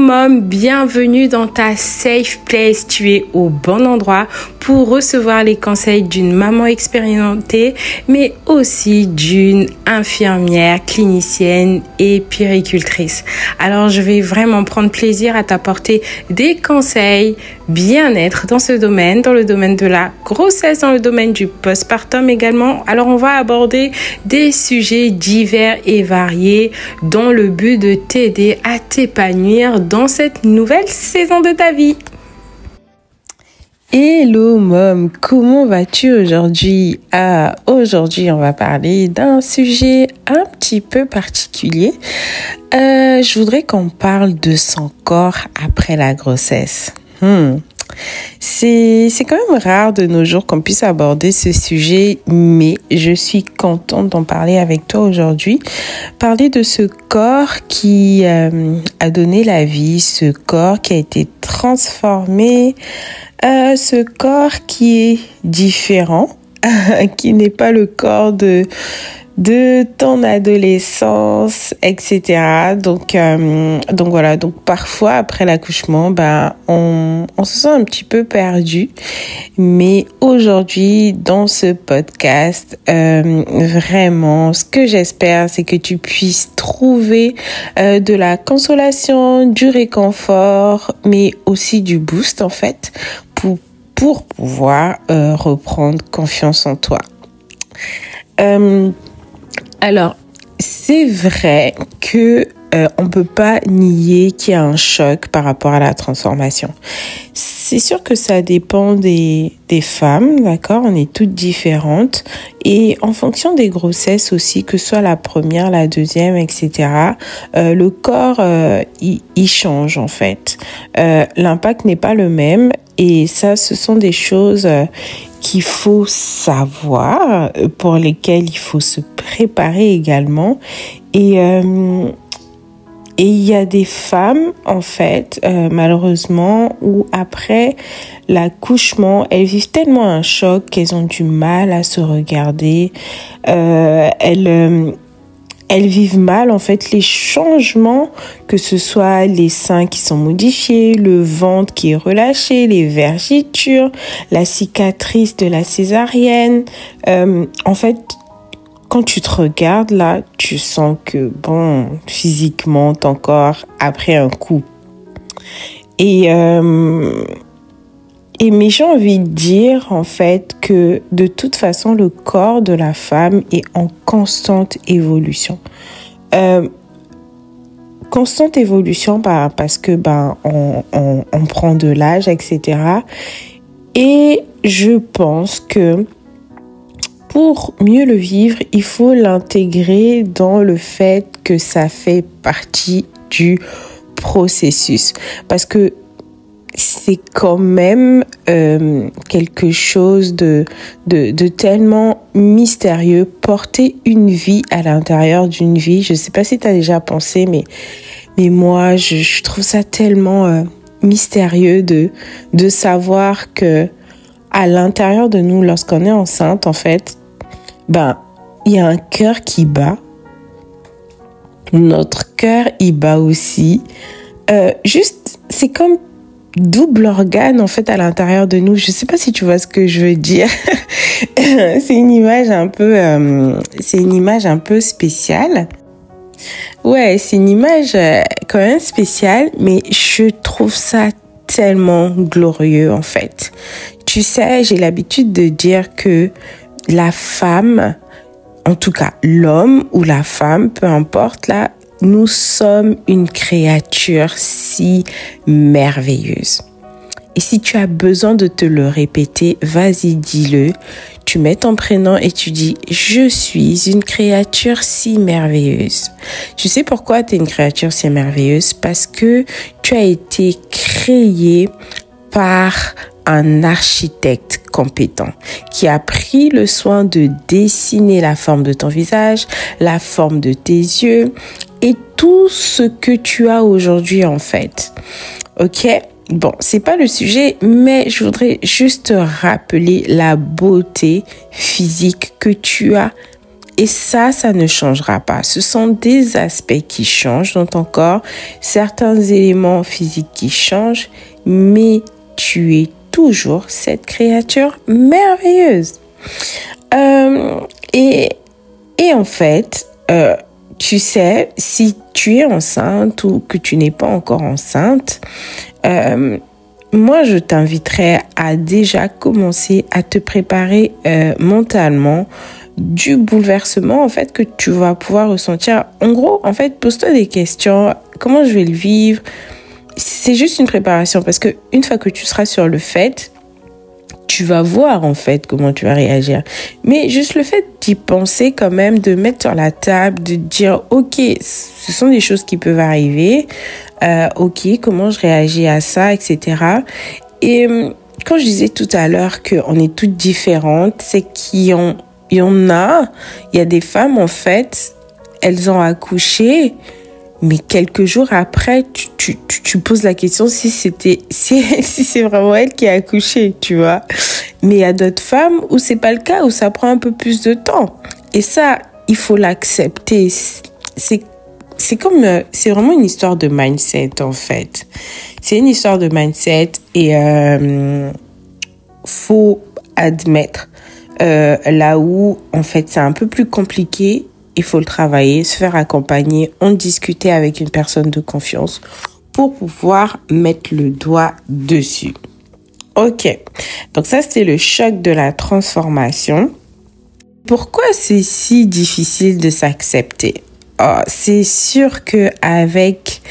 mom, bienvenue dans ta safe place. Tu es au bon endroit pour recevoir les conseils d'une maman expérimentée, mais aussi d'une infirmière, clinicienne et puéricultrice. Alors, je vais vraiment prendre plaisir à t'apporter des conseils bien-être dans ce domaine, dans le domaine de la grossesse, dans le domaine du postpartum également. Alors, on va aborder des sujets divers et variés dans le but de t'aider à t'épanouir dans cette nouvelle saison de ta vie. Hello mom, comment vas-tu aujourd'hui? Aujourd'hui, on va parler d'un sujet un petit peu particulier. Je voudrais qu'on parle de son corps après la grossesse. C'est quand même rare de nos jours qu'on puisse aborder ce sujet, mais je suis contente d'en parler avec toi aujourd'hui. Parler de ce corps qui a donné la vie, ce corps qui a été transformé, ce corps qui est différent, qui n'est pas le corps de ton adolescence, etc. Donc voilà. Donc parfois après l'accouchement, on se sent un petit peu perdu. Mais aujourd'hui, dans ce podcast, vraiment, ce que j'espère, c'est que tu puisses trouver de la consolation, du réconfort, mais aussi du boost en fait, pour pouvoir reprendre confiance en toi. Alors, c'est vrai que on peut pas nier qu'il y a un choc par rapport à la transformation. C'est sûr que ça dépend des femmes, d'accord? On est toutes différentes et en fonction des grossesses aussi, que ce soit la première, la deuxième, etc. Le corps, il change en fait. L'impact n'est pas le même et ça, ce sont des choses qu'il faut savoir, pour lesquelles il faut se préparer également. Et il y a des femmes, en fait, malheureusement, où après l'accouchement, elles vivent tellement un choc qu'elles ont du mal à se regarder. Elles vivent mal, en fait, les changements, que ce soit les seins qui sont modifiés, le ventre qui est relâché, les vergetures, la cicatrice de la césarienne. En fait, quand tu te regardes là, tu sens que, physiquement, ton corps a pris un coup. Mais j'ai envie de dire, en fait, que de toute façon, le corps de la femme est en constante évolution. Constante évolution parce que on prend de l'âge, etc. Et je pense que pour mieux le vivre, il faut l'intégrer dans le fait que ça fait partie du processus. Parce que c'est quand même quelque chose de tellement mystérieux. Porter une vie à l'intérieur d'une vie, je sais pas si tu as déjà pensé, mais moi, je trouve ça tellement mystérieux de savoir que à l'intérieur de nous, lorsqu'on est enceinte, en fait, il y a un cœur qui bat. Notre cœur, il bat aussi. C'est comme double organe, en fait, à l'intérieur de nous. Je sais pas si tu vois ce que je veux dire. C'est une image un peu spéciale. Ouais, c'est une image quand même spéciale, mais je trouve ça tellement glorieux, en fait. Tu sais, j'ai l'habitude de dire que la femme, en tout cas l'homme ou la femme, peu importe là, nous sommes une créature si merveilleuse. Et si tu as besoin de te le répéter, vas-y, dis-le. Tu mets ton prénom et tu dis « Je suis une créature si merveilleuse ». Tu sais pourquoi tu es une créature si merveilleuse? Parce que tu as été créée par un architecte compétent qui a pris le soin de dessiner la forme de ton visage, la forme de tes yeux et tout ce que tu as aujourd'hui en fait. Ok? Bon, c'est pas le sujet, mais je voudrais juste te rappeler la beauté physique que tu as Et ça ne changera pas. Ce sont des aspects qui changent dans ton corps, certains éléments physiques qui changent, mais tu es toujours cette créature merveilleuse. Et en fait, tu sais, si tu es enceinte ou que tu n'es pas encore enceinte, moi, je t'inviterais à déjà commencer à te préparer mentalement du bouleversement en fait que tu vas pouvoir ressentir. En gros, en fait, pose-toi des questions. Comment je vais le vivre? C'est juste une préparation parce que une fois que tu seras sur le fait, tu vas voir en fait comment tu vas réagir. Mais juste le fait d'y penser quand même, de mettre sur la table, de dire ok, ce sont des choses qui peuvent arriver. Ok, comment je réagis à ça, etc. Et quand je disais tout à l'heure qu'on est toutes différentes, c'est il y a des femmes en fait, elles ont accouché, mais quelques jours après, tu poses la question si c'est vraiment elle qui a accouché, tu vois. Mais il y a d'autres femmes où c'est pas le cas, où ça prend un peu plus de temps. Et ça, il faut l'accepter. C'est vraiment une histoire de mindset, en fait. C'est une histoire de mindset et faut admettre là où, en fait, c'est un peu plus compliqué. Il faut le travailler, se faire accompagner, en discuter avec une personne de confiance pour pouvoir mettre le doigt dessus. Ok, donc ça c'était le choc de la transformation. Pourquoi c'est si difficile de s'accepter? Oh, c'est sûr que avec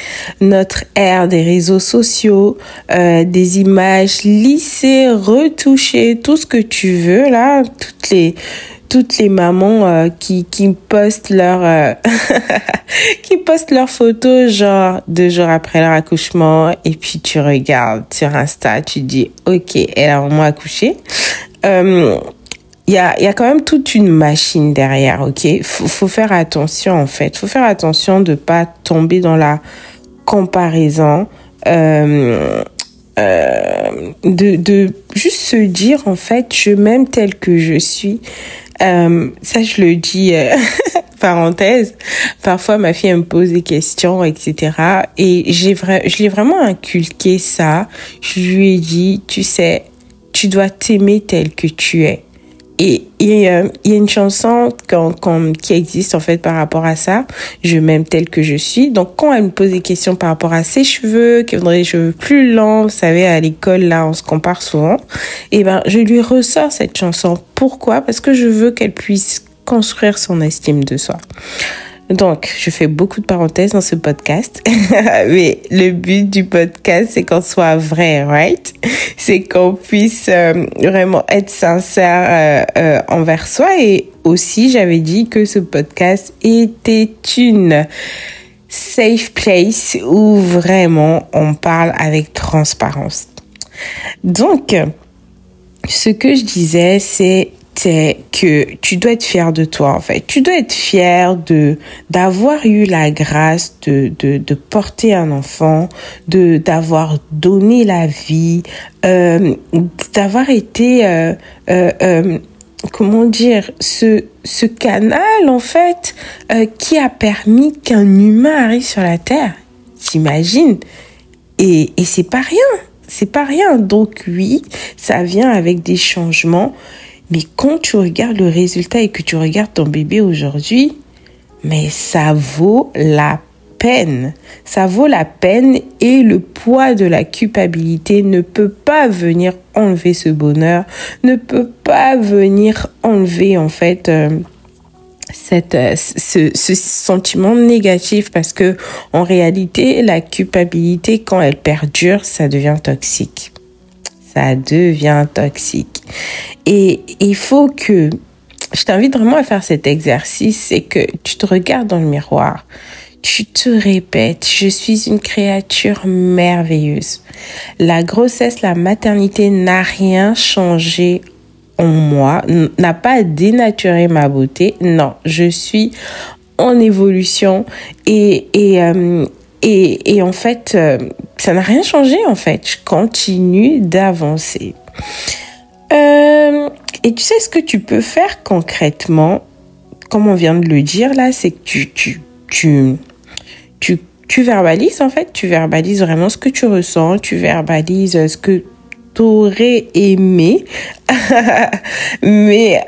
notre ère des réseaux sociaux, des images lissées, retouchées, tout ce que tu veux là, toutes les mamans qui postent leur qui postent leurs photos genre 2 jours après leur accouchement et puis tu regardes sur Insta, tu dis ok, elle a vraiment accouché. Il y a quand même toute une machine derrière, ok? Faut faire attention en fait. Faut faire attention de pas tomber dans la comparaison. De juste se dire en fait je m'aime tel que je suis. Ça je le dis parenthèse, parfois ma fille elle me pose des questions etc. Et je l'ai vraiment inculqué ça. Je lui ai dit tu sais, tu dois t'aimer tel que tu es. Et il y a une chanson qui existe en fait par rapport à ça. Je m'aime telle que je suis. Donc quand elle me pose des questions par rapport à ses cheveux, qu'elle voudrait des cheveux plus longs, vous savez à l'école là on se compare souvent. Et ben je lui ressors cette chanson. Pourquoi? Parce que je veux qu'elle puisse construire son estime de soi. Donc, je fais beaucoup de parenthèses dans ce podcast, mais le but du podcast, c'est qu'on soit vrai, right? C'est qu'on puisse vraiment être sincère envers soi. Et aussi, j'avais dit que ce podcast était une safe place où vraiment on parle avec transparence. Donc, ce que je disais, c'est que tu dois être fier de toi en fait. Tu dois être fier d'avoir eu la grâce de porter un enfant, d'avoir donné la vie, d'avoir été comment dire ce canal en fait qui a permis qu'un humain arrive sur la terre. T'imagines? Et c'est pas rien. C'est pas rien. Donc oui, ça vient avec des changements. Mais quand tu regardes le résultat et que tu regardes ton bébé aujourd'hui, mais ça vaut la peine. Ça vaut la peine et le poids de la culpabilité ne peut pas venir enlever ce bonheur, ne peut pas venir enlever en fait ce sentiment négatif parce que en réalité, la culpabilité quand elle perdure, ça devient toxique. Ça devient toxique. Et il faut que, je t'invite vraiment à faire cet exercice, c'est que tu te regardes dans le miroir, tu te répètes, je suis une créature merveilleuse. La grossesse, la maternité n'a rien changé en moi, n'a pas dénaturé ma beauté. Non, je suis en évolution et en fait, ça n'a rien changé en fait. Je continue d'avancer. Et tu sais ce que tu peux faire concrètement comme on vient de le dire là, c'est que tu verbalises en fait, tu verbalises vraiment ce que tu ressens, tu verbalises ce que t'aurais aimé, mais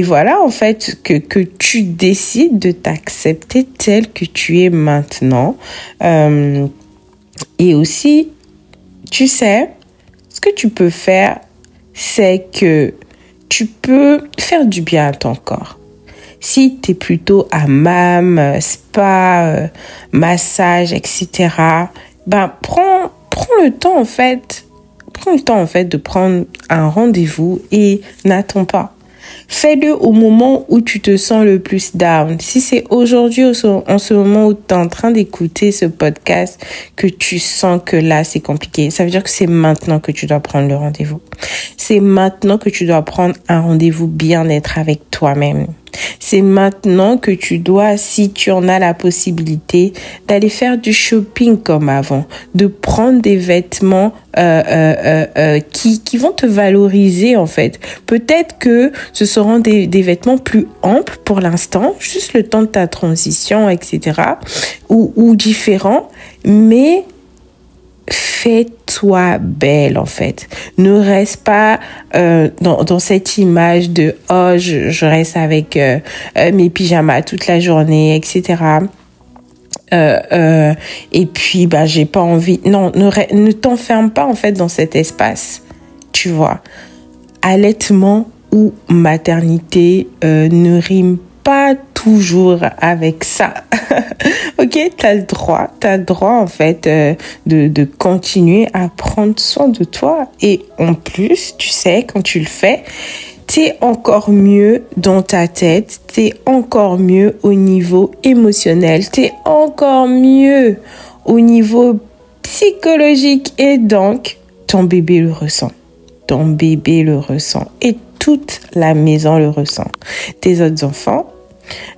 voilà en fait que tu décides de t'accepter tel que tu es maintenant, et aussi tu sais ce que tu peux faire, c'est que tu peux faire du bien à ton corps. Si tu es plutôt hammam, spa, massage, etc., prends le temps en fait. Prends le temps en fait de prendre un rendez-vous et n'attends pas. Fais-le au moment où tu te sens le plus down. Si c'est aujourd'hui, en ce moment où tu es en train d'écouter ce podcast, que tu sens que là, c'est compliqué, ça veut dire que c'est maintenant que tu dois prendre le rendez-vous. C'est maintenant que tu dois prendre un rendez-vous bien-être avec toi-même. C'est maintenant que tu dois, si tu en as la possibilité, d'aller faire du shopping comme avant, de prendre des vêtements qui vont te valoriser en fait. Peut-être que ce seront des vêtements plus amples pour l'instant, juste le temps de ta transition, etc. ou différents, mais fais-toi belle en fait. Ne reste pas dans cette image de je reste avec mes pyjamas toute la journée, etc. Et puis j'ai pas envie. Non, ne t'enferme pas en fait dans cet espace. Tu vois, allaitement ou maternité ne rime pas toujours avec ça. Ok, t'as le droit en fait de continuer à prendre soin de toi. Et en plus, tu sais, quand tu le fais, t'es encore mieux dans ta tête, t'es encore mieux au niveau émotionnel, t'es encore mieux au niveau psychologique, et donc ton bébé le ressent. Ton bébé le ressent et toute la maison le ressent. Tes autres enfants,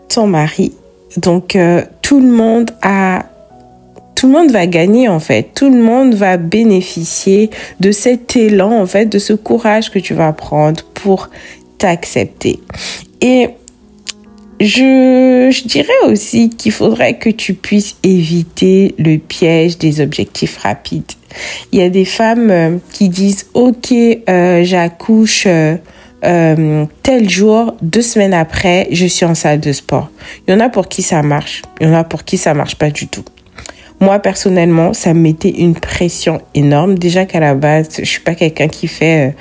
ton mari. Donc tout le monde va gagner en fait. Tout le monde va bénéficier de cet élan en fait, de ce courage que tu vas prendre pour t'accepter. Et je dirais aussi qu'il faudrait que tu puisses éviter le piège des objectifs rapides. Il y a des femmes qui disent « Ok, j'accouche tel jour, 2 semaines après, je suis en salle de sport. » Il y en a pour qui ça marche. Il y en a pour qui ça marche pas du tout. Moi, personnellement, ça me mettait une pression énorme. Déjà qu'à la base, je suis pas quelqu'un qui fait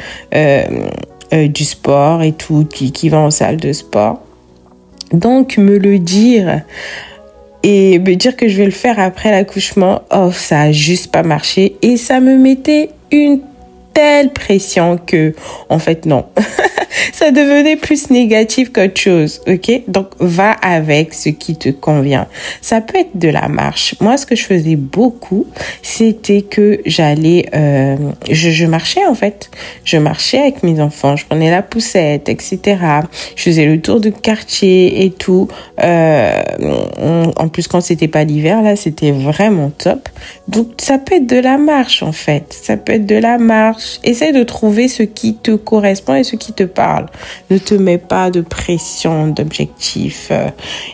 du sport et tout, qui va en salle de sport. Donc, me le dire et me dire que je vais le faire après l'accouchement, ça a juste pas marché. Et ça me mettait une telle pression que, en fait, non. Ça devenait plus négatif qu'autre chose, ok? Donc, va avec ce qui te convient. Ça peut être de la marche. Moi, ce que je faisais beaucoup, c'était que j'allais... je marchais, en fait. Je marchais avec mes enfants. Je prenais la poussette, etc. Je faisais le tour du quartier et tout. En plus, quand c'était pas l'hiver, là, c'était vraiment top. Donc, ça peut être de la marche, en fait. Ça peut être de la marche. Essaie de trouver ce qui te correspond et ce qui te parle. Ne te mets pas de pression, d'objectifs.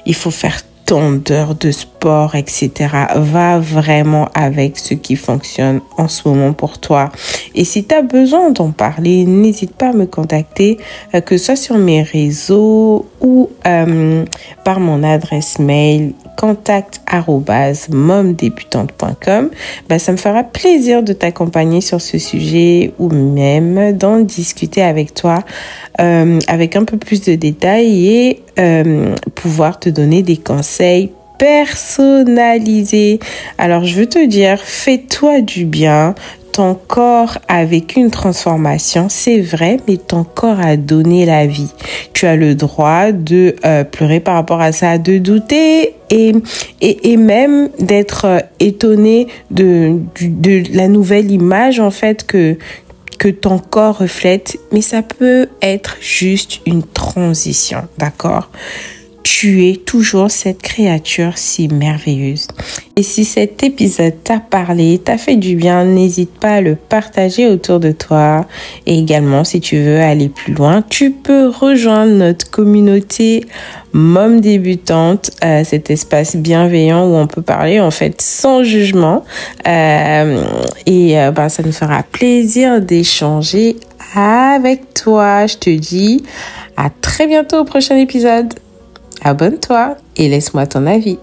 Il faut faire tant d'heures de sport, etc. Va vraiment avec ce qui fonctionne en ce moment pour toi. Et si tu as besoin d'en parler, n'hésite pas à me contacter, que ce soit sur mes réseaux ou par mon adresse mail contact@momdébutante.com. Ça me fera plaisir de t'accompagner sur ce sujet ou même d'en discuter avec toi avec un peu plus de détails et pouvoir te donner des conseils personnalisés. Alors, je veux te dire, fais-toi du bien. Ton corps a vécu une transformation, c'est vrai, mais ton corps a donné la vie. Tu as le droit de pleurer par rapport à ça, de douter et même d'être étonné de la nouvelle image en fait que ton corps reflète, mais ça peut être juste une transition, d'accord? tu es toujours cette créature si merveilleuse. Et si cet épisode t'a parlé, t'a fait du bien, n'hésite pas à le partager autour de toi. Et également, si tu veux aller plus loin, tu peux rejoindre notre communauté Môme débutante, cet espace bienveillant où on peut parler en fait sans jugement. Ça nous fera plaisir d'échanger avec toi. Je te dis à très bientôt au prochain épisode. Abonne-toi et laisse-moi ton avis.